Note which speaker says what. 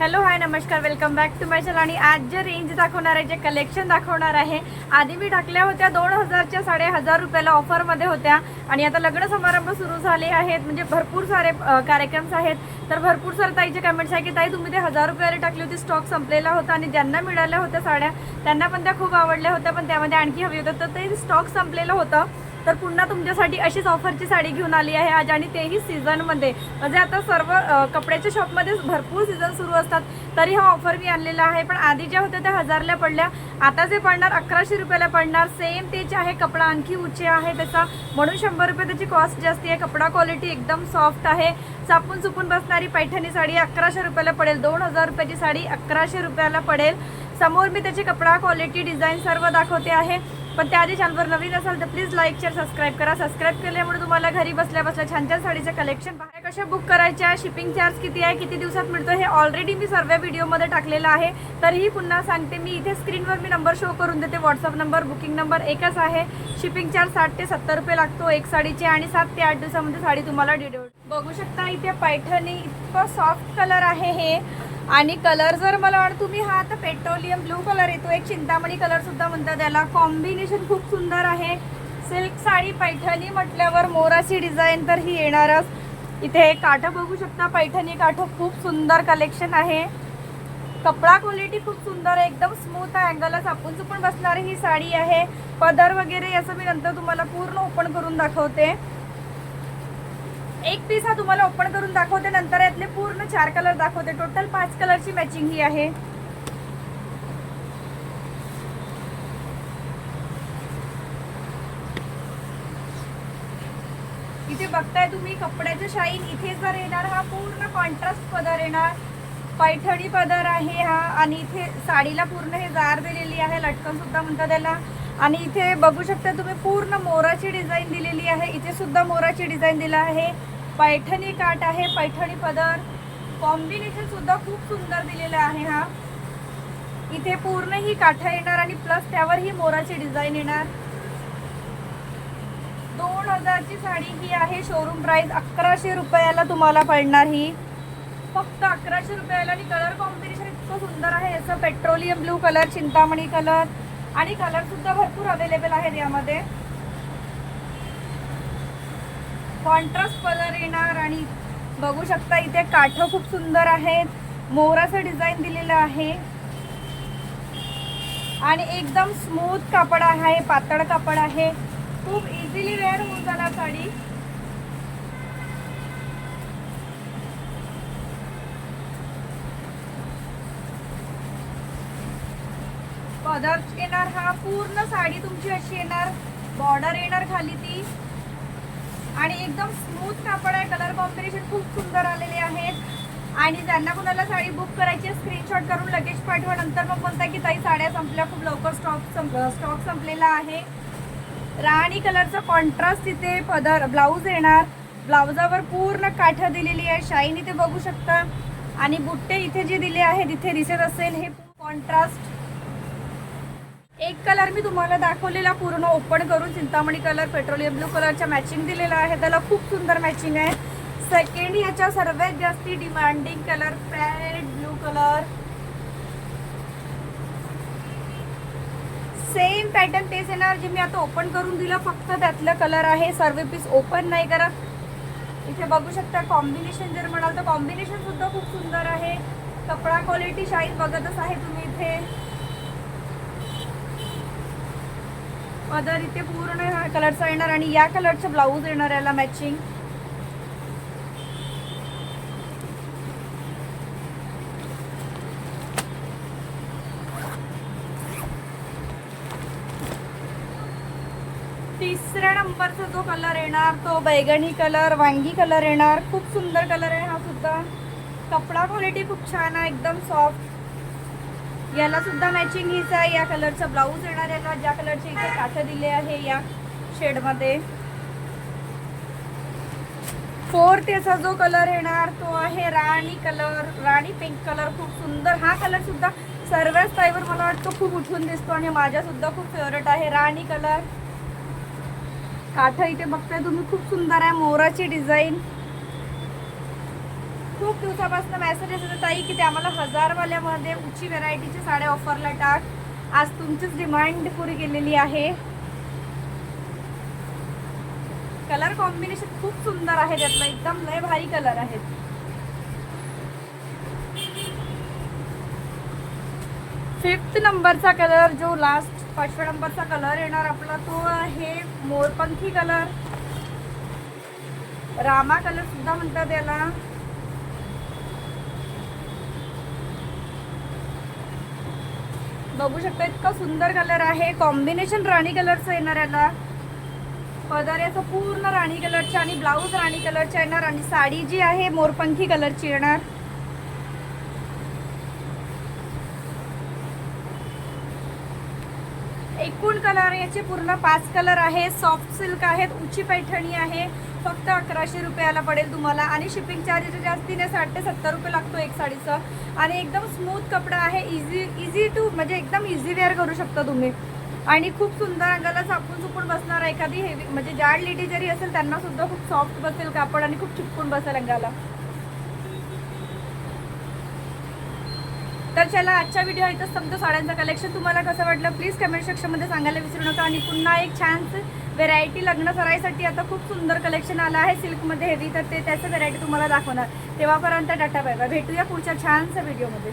Speaker 1: Hello hi नमस्कार, welcome back to my channel. आणि आज जे रेंज दाखवणार आहे, जे कलेक्शन दाखवणार आहे, आधी मी टाकल्या होत्या 2000च्या साड्या 1000 रुपयाला ऑफरमध्ये होत्या। आणि आता लग्न समारंभ सुरू झाले आहेत, म्हणजे भरपूर सारे कार्यक्रम आहेत। तर भरपूर सारे ताईचे कमेंट्स आहे की ताई तुम्ही ते 1000 रुपयाला टाकली होती, स्टॉक संपलेला होता आणि ज्यांना मिळाल्या होत्या साड्या त्यांना पण त्या खूप आवडल्या होत्या, पण त्यामध्ये आणखी हवी होतं, तर ते स्टॉक संपलेलं होतं। तर पुन्हा तुमच्यासाठी अशीच ऑफरची साडी घेऊन आली आहे आज, आणि तेही सीझनमध्ये। म्हणजे आता सर्व कपड्याच्या शॉपमध्ये भरपूर सीझन सुरू असतात, तरी हा ऑफर मी आणलेला आहे। पण आधी ज्या होत्या त्या 1000ला पडल्या, आता जे पडणार 1100 रुपयाला पडणार। सेम तेच आहे, कपडा आणखी उंची आहे त्याचा, म्हणून 100 रुपये त्याची कॉस्ट जास्ती आहे। कपडा क्वालिटी एकदम सॉफ्ट आहे, चापून चुपून बसणारी पैठणी साडी 1100 रुपयाला पडेल। 2000 रुपयाची साडी 1100 रुपयाला पडेल। समोर मी त्याची कपडा क्वालिटी डिझाईन सर्व दाखवते आहे, पण त्याआधी चॅनलवर नवीन असाल तर प्लीज लाईक शेअर सबस्क्राईब करा। सबस्क्राईब केल्यामुळे तुम्हाला घरी बसल्या बसल्या छान छान साडीचे कलेक्शन बाहेर कशा बुक करायच्या, शिपिंग चार्ज किती आहे, किती दिवसात मिळतो, हे ऑलरेडी मी सर्व व्हिडिओमध्ये टाकलेलं आहे। तरीही पुन्हा सांगते, मी इथे स्क्रीनवर मी नंबर शो करून देते। व्हॉट्सअप नंबर, बुकिंग नंबर एकच आहे। शिपिंग चार्ज 60 ते 70 रुपये लागतो एक साडीचे, आणि 7 ते 8 दिवसामध्ये साडी तुम्हाला डिलिव्हर। बघू शकता इथे पैठणी, इतकं सॉफ्ट कलर आहे हे। आणि कलर जर मला वाटतं तुम्ही हा आता पेट्रोलियम ब्लू कलर येतो, एक चिंतामणी कलर सुद्धा म्हणतात त्याला। कॉम्बिनेशन खूप सुंदर आहे। सिल्क साडी पैठणी म्हटल्यावर मोराची डिझाईन तर ही येणारच। इथे काठं बघू शकता, पैठणी काठं खूप सुंदर कलेक्शन आहे। कपडा क्वालिटी खूप सुंदर आहे, एकदम स्मूथ आहे, अँगलला चापून चुपून बसणारी ही साडी आहे। पदर वगैरे याचं मी नंतर तुम्हाला पूर्ण ओपन करून दाखवते। एक पीस हा तुम्हाला ओपन करून दाखवते, नंतर यातले पूर्ण 4 कलर दाखवते। टोटल 5 कलरची मॅचिंग ही आहे। इथे बघताय तुम्ही कपड्याचं शाईन, इथे जर येणार हा पूर्ण कॉन्ट्रास्ट पदर येणार, पैठणी पदर आहे हा। आणि इथे साडीला पूर्ण हे जार दिलेली आहे, लटकन सुद्धा म्हणतात त्याला। आणि इथे बघू शकता तुम्ही पूर्ण मोराची डिझाईन दिलेली आहे, इथे सुद्धा मोराची डिझाईन दिला आहे। पैठणी काठ आहे, पैठणी पदर, कॉम्बिनेशन सुद्धा खूप सुंदर दिलेला आहे हा। इथे पूर्ण ही काठा येणार आणि प्लस त्यावर ही मोराची डिझाईन येणार। 2000ची साडी ही आहे। शोरूम प्राइस 1100 रुपयाला तुम्हाला पडणार ही, फक्त 1100 रुपयाला। आणि कलर कॉम्बिनेशन इतकं सुंदर आहे याचं, petroleum blue colour, Chintamani colour, आणि कलर सुद्धा भरपूर अवेलेबल आहेत यामध्ये। कॉन्ट्रास्ट कलर येणार, आणि बघू शकता इथे काठं खूप सुंदर आहेत, मोराचं डिझाईन दिलेलं आहे, आणि एकदम स्मूथ कापड आहे, पातळ कापड आहे, खूप इझिली वेअर होऊन जाणार साडी। पदर येणार हा, पूर्ण साडी तुमची अशी येणार, बॉर्डर येणार खाली ती, आणि एकदम स्मूथ कापड आहे। कलर कॉम्बिनेशन खूप सुंदर आलेले आहेत। आणि ज्यांना कोणाला साडी बुक करायची, स्क्रीनशॉट करून लगेच पाठवा। नंतर मग म्हणता की ताई साड्या संपल्या, खूप लवकर स्टॉक संपलेला आहे। राणी कलरचा कॉन्ट्रास्ट इथे पदर, ब्लाऊज येणार, ब्लाऊजावर पूर्ण काठं दिलेली आहे, शाईन इथे बघू शकता। आणि बुट्टे इथे जे दिले आहेत इथे दिसत असेल, हे कॉन्ट्रास्ट। एक कलर मी तुम्हाला दाखवलेला पूर्ण ओपन करून, चिंतामणी कलर पेट्रोलियम ब्लू कलरच्या मॅचिंग दिलेला आहे, त्याला खूप सुंदर मॅचिंग आहे। सेकंड याच्या सर्वात जास्ती demanding colour parrot blue colour, same pattern तेच येणार जे मी आता ओपन करून दिलं, फक्त त्यातलं कलर आहे। सर्व पीस ओपन नाही करत। इथे बघू शकता कॉम्बिनेशन जर म्हणाल तर कॉम्बिनेशन सुद्धा खूप सुंदर आहे। कपडा क्वालिटी शाईन बघतच आहे तुम्ही इथे। पदर इथे पूर्ण हा कलरचा येणार, आणि या कलरचं ब्लाऊज येणार याला मॅचिंग। तिसऱ्या नंबरचा जो कलर येणार तो बैगणी कलर, वांगी कलर येणार, खूप सुंदर कलर आहे हा सुद्धा। कपडा क्वालिटी खूप छान आहे, एकदम सॉफ्ट। याला सुद्धा मॅचिंग हीच आहे, या कलरचा ब्लाऊज येणार याला, ज्या कलरचे इथे काठं दिले आहे या शेडमध्ये। फोर्थ याचा जो कलर येणार तो आहे राणी कलर, राणी पिंक कलर, खूप सुंदर हा कलर सुद्धा सर्वच ताईवर मला वाटतं खूप उठून दिसतो, आणि माझा सुद्धा खूप फेवरेट आहे राणी कलर। काठं इथे बघताय तुम्ही, खूप सुंदर आहे, मोराची डिझाईन, खूप दिवसापासून मेसेज येत होते ताई की ते आम्हाला 1000वाल्यामध्ये उची व्हेरायटीची साड्या ऑफरला टाक. आज तुमचीच डिमांड पुरी केलेली आहे. कलर कॉम्बिनेशन खूप सुंदर आहे त्यातला, एकदम लय भारी कलर आहेत. फिफ्थ नंबरचा कलर जो लास्ट 5व्या नंबरचा कलर येणार आपला तो आहे मोरपंखी कलर. रामा कलर सुद्धा म्हणतात याला. बघू शकता इतका सुंदर कलर आहे. कॉम्बिनेशन राणी कलरचं येणार याला. पदर याचा पूर्ण राणी कलरचा आणि ब्लाऊज राणी कलरचा येणार आणि साडी जी आहे मोरपंखी कलरची येणार. एकूण कलर याचे पूर्ण 5 कलर आहे. सॉफ्ट सिल्क आहेत, उची पैठणी आहे. फक्त 1100 रुपयाला पडेल तुम्हाला आणि शिपिंग चार्जेस जास्तीने 60 ते 70 रुपये लागतो एक साडीचं. आणि एकदम स्मूथ कपडा आहे. इझी टू म्हणजे एकदम इझी वेअर करू शकता तुम्ही. आणि खूप सुंदर अंगाला चापून चुपून बसणार. एखादी हेवी म्हणजे जाड लेडी जरी असेल त्यांना सुद्धा खूप सॉफ्ट बसेल कापड आणि खूप चिपकून बसेल अंगाला. तर चला आजच्या व्हिडिओ इथंच संपतो. साड्यांचं कलेक्शन तुम्हाला कसं वाटलं प्लीज कमेंट सेक्शनमध्ये सांगायला विसरू नका. आणि पुन्हा एक छानच व्हेरायटी लग्न सराईसाठी आता खूप सुंदर कलेक्शन आलं आहे सिल्कमध्ये हेवी. तर त्याचं व्हेरायटी तुम्हाला दाखवणार. तेव्हापर्यंत टाटा बाय बाय. भेटूया पुढच्या छानशा व्हिडिओमध्ये.